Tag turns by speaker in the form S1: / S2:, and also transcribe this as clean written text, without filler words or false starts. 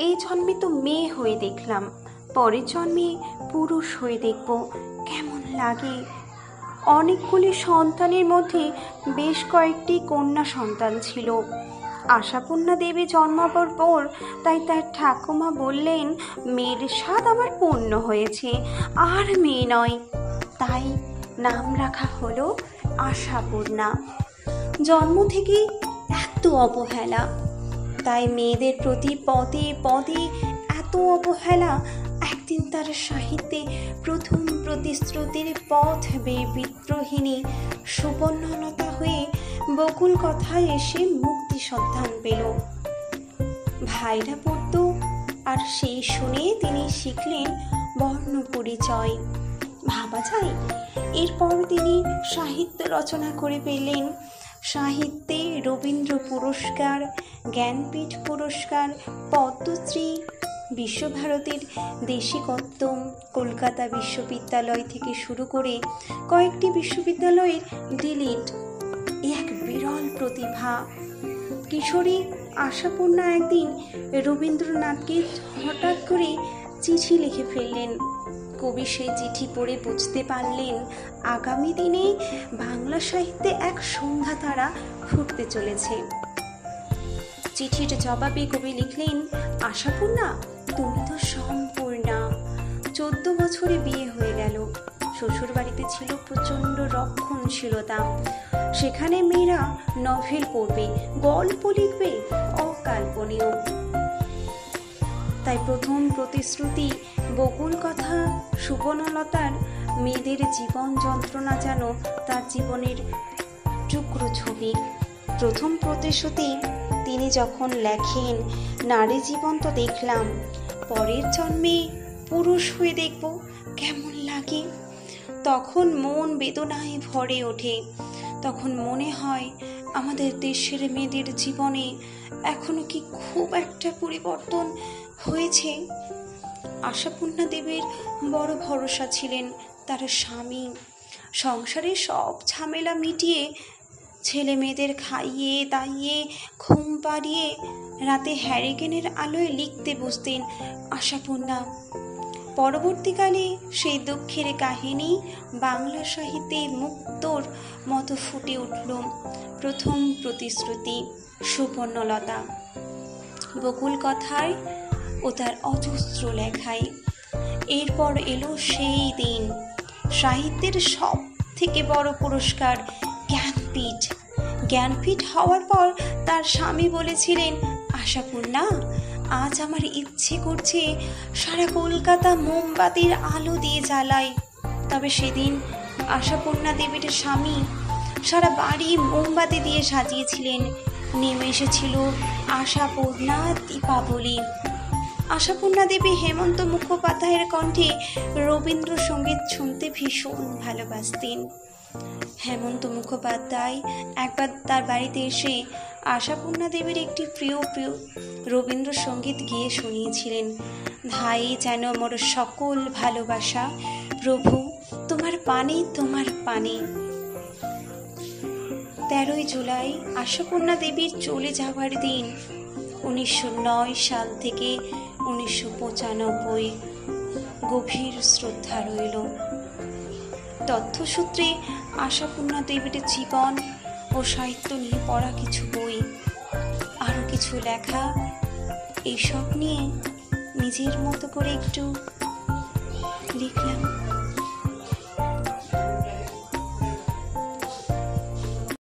S1: এই জন্মে তো মেয়ে হয়ে দেখলাম, পরের জন্মে পুরুষ হয়ে দেখব কেমন লাগে। অনেকগুলি সন্তানের মধ্যে বেশ কয়েকটি কন্যা সন্তান ছিল। আশাপূর্ণা দেবী জন্মাবার পর তাই তার ঠাকুমা বললেন, মেয়ের স্বাদ আমার পূর্ণ হয়েছে, আর মেয়ে নয়। তাই নাম রাখা হলো আশাপূর্ণা। জন্ম থেকেই এত অবহেলা, তাই মেয়েদের প্রতি পদে পদে এত অবহেলা। একদিন তার সাহিত্যে প্রথম প্রতিশ্রুতির পথ বেয়ে বিদ্রোহিণী সুবর্ণলতা হয়ে বকুল কথায় এসে মুক্তি সন্ধান পেল। ভাইরা পড়ত, আর সেই শুনে তিনি শিখলেন বর্ণ পরিচয়। ভাবা যায়, এরপর তিনি সাহিত্য রচনা করে পেলেন। সাহিত্যে রবীন্দ্র পুরস্কার, জ্ঞানপীঠ পুরস্কার, পদ্মশ্রী, বিশ্বভারতীর দেশিকোত্তম, কলকাতা বিশ্ববিদ্যালয় থেকে শুরু করে কয়েকটি বিশ্ববিদ্যালয়ের ডিলিট, এক বিরল প্রতিভা। কিশোরী আশাপূর্ণা একদিন রবীন্দ্রনাথকে হঠাৎ করে চিঠি লিখে ফেললেন। কবি সেই চিঠি পড়ে বুঝতে পারলেন আগামী দিনে বাংলা সাহিত্যে এক সন্ধ্যা তারা ফুটতে চলেছে। চিঠির জবাবে কবি লিখলেন, আশাপূর্ণা, তুমি তো সম্পূর্ণা। 14 বছরে বিয়ে হয়ে গেল। শ্বশুর বাড়িতে ছিল প্রচণ্ড রক্ষণশীলতা। সেখানে মেয়েরা নভেল পড়বে, গল্প লিখবে, অকাল্পনীয়। তাই প্রথম প্রতিশ্রুতি বকুল কথা সুবর্ণলতার মেয়েদের জীবন যন্ত্রণা যেন তার জীবনের টুকরো ছবি। প্রথম প্রতিশ্রুতি তিনি যখন লেখেন, নারী জীবন তো দেখলাম, পরের জন্মে পুরুষ হয়ে দেখব কেমন লাগে, তখন মন বেদনায় ভরে ওঠে। তখন মনে হয় আমাদের দেশের মেয়েদের জীবনে এখনো কি খুব একটা পরিবর্তন হয়েছে। আশাপূর্ণা দেবীর বড় ভরসা ছিলেন তার স্বামী। সংসারে সব ঝামেলা মিটিয়ে ছেলে মেয়েদের খাইয়ে দাইয়ে ঘুম পাড়িয়ে রাতে হ্যারিকেনের আলোয় লিখতে বসতেন আশাপূর্ণা। পরবর্তীকালে সেই দুঃখের কাহিনী বাংলা সাহিত্যে মুক্তোর মতো ফুটে উঠল। প্রথম প্রতিশ্রুতি সুবর্ণলতা, বকুল কথায় ও তার অজস্র লেখায়। এরপর এলো সেই দিন, সাহিত্যের সব থেকে বড় পুরস্কার জ্ঞানপীঠ। জ্ঞানপীঠ হওয়ার পর তার স্বামী বলেছিলেন, আশাপূর্ণা, আজ আমার ইচ্ছে করছে সারা কলকাতা মোমবাতির আলো দিয়ে জ্বালাই। তবে সেদিন আশাপূর্ণা দেবীর স্বামী সারা বাড়ি মোমবাতি দিয়ে সাজিয়েছিলেন। নেমে এসেছিল আশাপূর্ণা দীপাবলি। আশাপূর্ণা দেবী হেমন্ত মুখোপাধ্যায়ের কণ্ঠে রবীন্দ্রসঙ্গীত শুনতে ভীষণ ভালোবাসতেন। হেমন্ত মুখোপাধ্যায় একবার তার বাড়িতে এসে আশাপূর্ণা দেবীর একটি প্রিয় রবীন্দ্রসঙ্গীত গিয়ে শুনিয়েছিলেন। ধাই যেন মোর সকল ভালোবাসা, প্রভু তোমার পানে তোমার পানে। 13ই জুলাই আশাপূর্ণা দেবীর চলে যাওয়ার দিন। 1909 সাল থেকে 1995 গভীর শ্রদ্ধা রইল। তথ্যসূত্রে আশাপূর্ণা দেবীর জীবন ও সাহিত্য নিয়ে পড়া কিছু বই, আরও কিছু লেখা, এইসব নিয়ে নিজের মতো করে একটু লিখলাম।